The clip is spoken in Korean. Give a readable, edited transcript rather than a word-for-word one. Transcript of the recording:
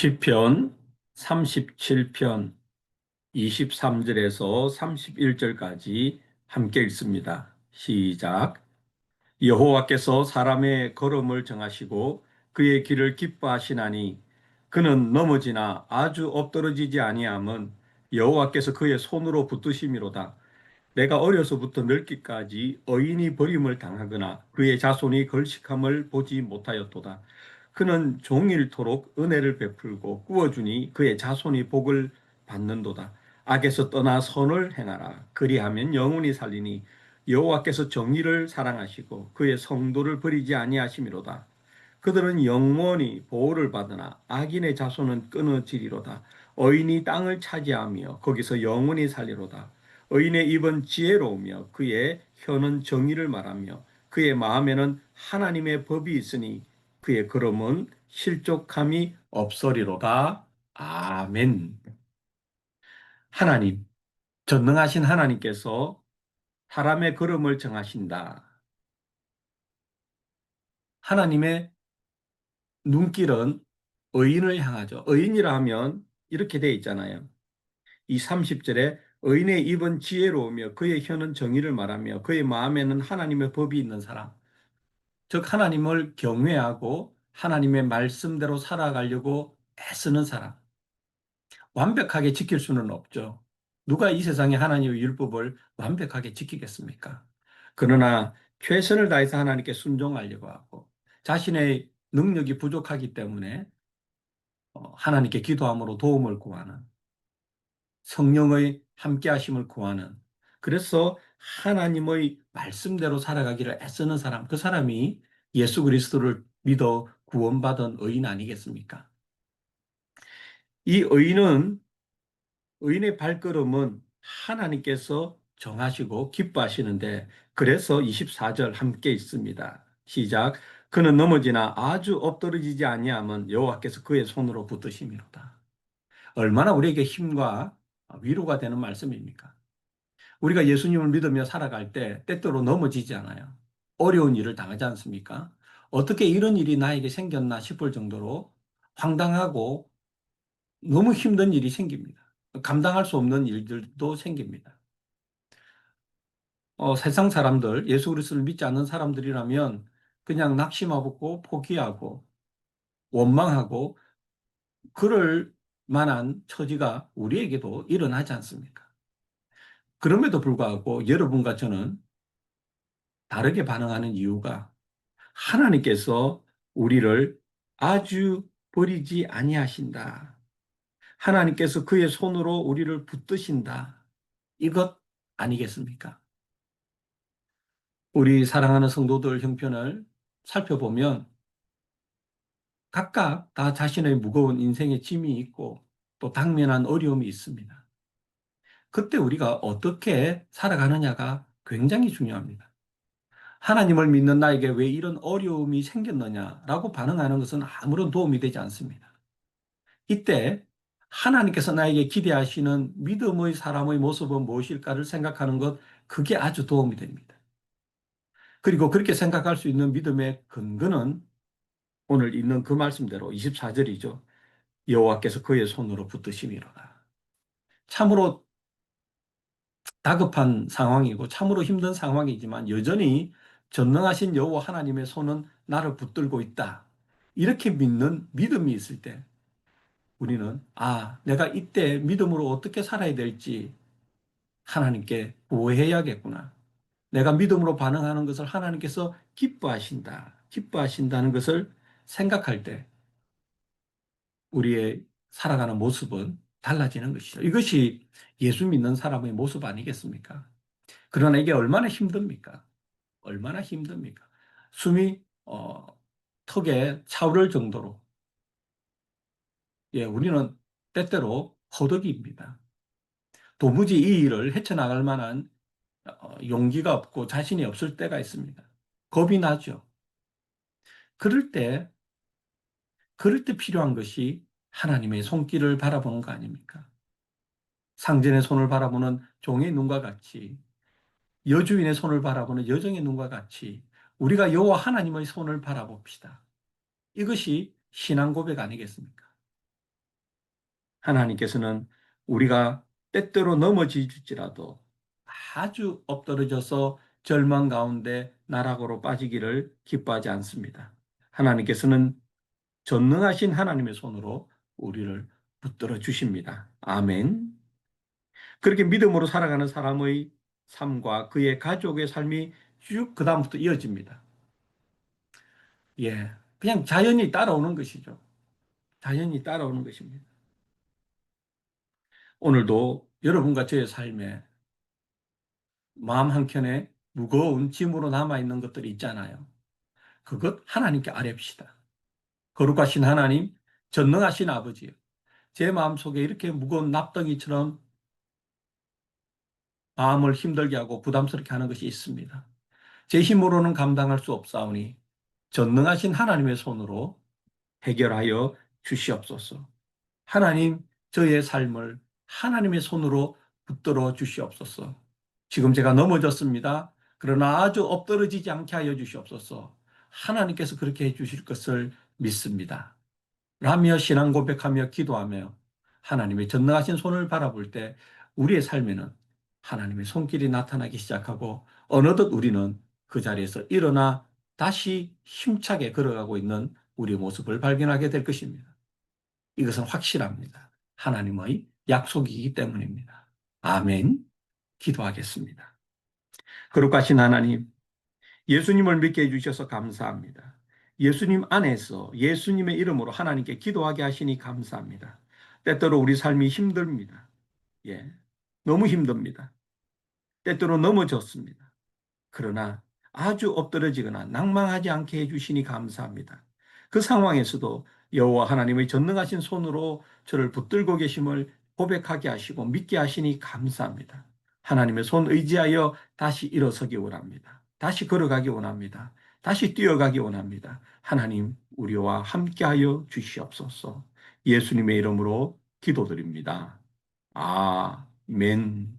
시편 37편 23절에서 31절까지 함께 읽습니다. 시작. 여호와께서 사람의 걸음을 정하시고 그의 길을 기뻐하시나니 그는 넘어지나 아주 엎드러지지 아니함은 여호와께서 그의 손으로 붙드심이로다. 내가 어려서부터 늙기까지 의인이 버림을 당하거나 그의 자손이 걸식함을 보지 못하였도다. 그는 종일토록 은혜를 베풀고 꾸어주니 그의 자손이 복을 받는도다. 악에서 떠나 선을 행하라. 그리하면 영원히 살리니 여호와께서 정의를 사랑하시고 그의 성도를 버리지 아니하심이로다. 그들은 영원히 보호를 받으나 악인의 자손은 끊어지리로다. 의인이 땅을 차지하며 거기서 영원히 살리로다. 의인의 입은 지혜로우며 그의 혀는 정의를 말하며 그의 마음에는 하나님의 법이 있으니 그의 걸음은 실족함이 없으리로다. 아멘. 하나님, 전능하신 하나님께서 사람의 걸음을 정하신다. 하나님의 눈길은 의인을 향하죠. 의인이라 하면 이렇게 돼 있잖아요. 이 30절에 의인의 입은 지혜로우며 그의 혀는 정의를 말하며 그의 마음에는 하나님의 법이 있는 사람. 즉 하나님을 경외하고 하나님의 말씀대로 살아가려고 애쓰는 사람. 완벽하게 지킬 수는 없죠. 누가 이 세상에 하나님의 율법을 완벽하게 지키겠습니까? 그러나 최선을 다해서 하나님께 순종하려고 하고 자신의 능력이 부족하기 때문에 하나님께 기도함으로 도움을 구하는 성령의 함께하심을 구하는 그래서 하나님의 말씀대로 살아가기를 애쓰는 사람, 그 사람이 예수 그리스도를 믿어 구원받은 의인 아니겠습니까? 이 의인의 발걸음은 하나님께서 정하시고 기뻐하시는데 그래서 24절 함께 있습니다. 시작. 그는 넘어지나 아주 엎드러지지 아니함은 여호와께서 그의 손으로 붙드심이로다. 얼마나 우리에게 힘과 위로가 되는 말씀입니까? 우리가 예수님을 믿으며 살아갈 때 때때로 넘어지지 않아요. 어려운 일을 당하지 않습니까? 어떻게 이런 일이 나에게 생겼나 싶을 정도로 황당하고 너무 힘든 일이 생깁니다. 감당할 수 없는 일들도 생깁니다. 세상 사람들, 예수 그리스도를 믿지 않는 사람들이라면 그냥 낙심하고 포기하고 원망하고 그럴 만한 처지가 우리에게도 일어나지 않습니까? 그럼에도 불구하고 여러분과 저는 다르게 반응하는 이유가 하나님께서 우리를 아주 버리지 아니하신다. 하나님께서 그의 손으로 우리를 붙드신다. 이것 아니겠습니까? 우리 사랑하는 성도들 형편을 살펴보면 각각 다 자신의 무거운 인생의 짐이 있고 또 당면한 어려움이 있습니다. 그때 우리가 어떻게 살아가느냐가 굉장히 중요합니다. 하나님을 믿는 나에게 왜 이런 어려움이 생겼느냐라고 반응하는 것은 아무런 도움이 되지 않습니다. 이때 하나님께서 나에게 기대하시는 믿음의 사람의 모습은 무엇일까를 생각하는 것, 그게 아주 도움이 됩니다. 그리고 그렇게 생각할 수 있는 믿음의 근거는 오늘 있는 그 말씀대로 24절이죠. 여호와께서 그의 손으로 붙드심이로다. 참으로 다급한 상황이고 참으로 힘든 상황이지만 여전히 전능하신 여호와 하나님의 손은 나를 붙들고 있다. 이렇게 믿는 믿음이 있을 때 우리는 내가 이때 믿음으로 어떻게 살아야 될지 하나님께 구해야겠구나. 내가 믿음으로 반응하는 것을 하나님께서 기뻐하신다는 것을 생각할 때 우리의 살아가는 모습은 달라지는 것이죠. 이것이 예수 믿는 사람의 모습 아니겠습니까? 그러나 이게 얼마나 힘듭니까? 얼마나 힘듭니까? 숨이 턱에 차오를 정도로 우리는 때때로 허덕입니다. 도무지 이 일을 헤쳐나갈 만한 용기가 없고 자신이 없을 때가 있습니다. 겁이 나죠. 그럴 때, 그럴 때 필요한 것이 하나님의 손길을 바라보는 거 아닙니까? 상전의 손을 바라보는 종의 눈과 같이, 여주인의 손을 바라보는 여정의 눈과 같이 우리가 여호와 하나님의 손을 바라봅시다. 이것이 신앙 고백 아니겠습니까? 하나님께서는 우리가 때때로 넘어질지라도 아주 엎드러져서 절망 가운데 나락으로 빠지기를 기뻐하지 않습니다. 하나님께서는 전능하신 하나님의 손으로 우리를 붙들어 주십니다. 아멘. 그렇게 믿음으로 살아가는 사람의 삶과 그의 가족의 삶이 쭉 그다음부터 이어집니다. 예. 그냥 자연히 따라오는 것이죠. 자연히 따라오는 것입니다. 오늘도 여러분과 저의 삶에 마음 한켠에 무거운 짐으로 남아있는 것들이 있잖아요. 그것 하나님께 아뢰읍시다. 거룩하신 하나님, 전능하신 아버지요. 제 마음속에 이렇게 무거운 납덩이처럼 마음을 힘들게 하고 부담스럽게 하는 것이 있습니다. 제 힘으로는 감당할 수 없사오니 전능하신 하나님의 손으로 해결하여 주시옵소서. 하나님, 저의 삶을 하나님의 손으로 붙들어 주시옵소서. 지금 제가 넘어졌습니다. 그러나 아주 엎드러지지 않게 하여 주시옵소서. 하나님께서 그렇게 해 주실 것을 믿습니다. 라며 신앙 고백하며 기도하며 하나님의 전능하신 손을 바라볼 때 우리의 삶에는 하나님의 손길이 나타나기 시작하고 어느덧 우리는 그 자리에서 일어나 다시 힘차게 걸어가고 있는 우리의 모습을 발견하게 될 것입니다. 이것은 확실합니다. 하나님의 약속이기 때문입니다. 아멘. 기도하겠습니다. 거룩하신 하나님, 예수님을 믿게 해주셔서 감사합니다. 예수님 안에서 예수님의 이름으로 하나님께 기도하게 하시니 감사합니다. 때때로 우리 삶이 힘듭니다. 예, 너무 힘듭니다. 때때로 넘어졌습니다. 그러나 아주 엎드러지거나 낭망하지 않게 해주시니 감사합니다. 그 상황에서도 여호와 하나님의 전능하신 손으로 저를 붙들고 계심을 고백하게 하시고 믿게 하시니 감사합니다. 하나님의 손 의지하여 다시 일어서기 원합니다. 다시 걸어가기 원합니다. 다시 뛰어가기 원합니다. 하나님, 우리와 함께하여 주시옵소서. 예수님의 이름으로 기도드립니다. 아멘.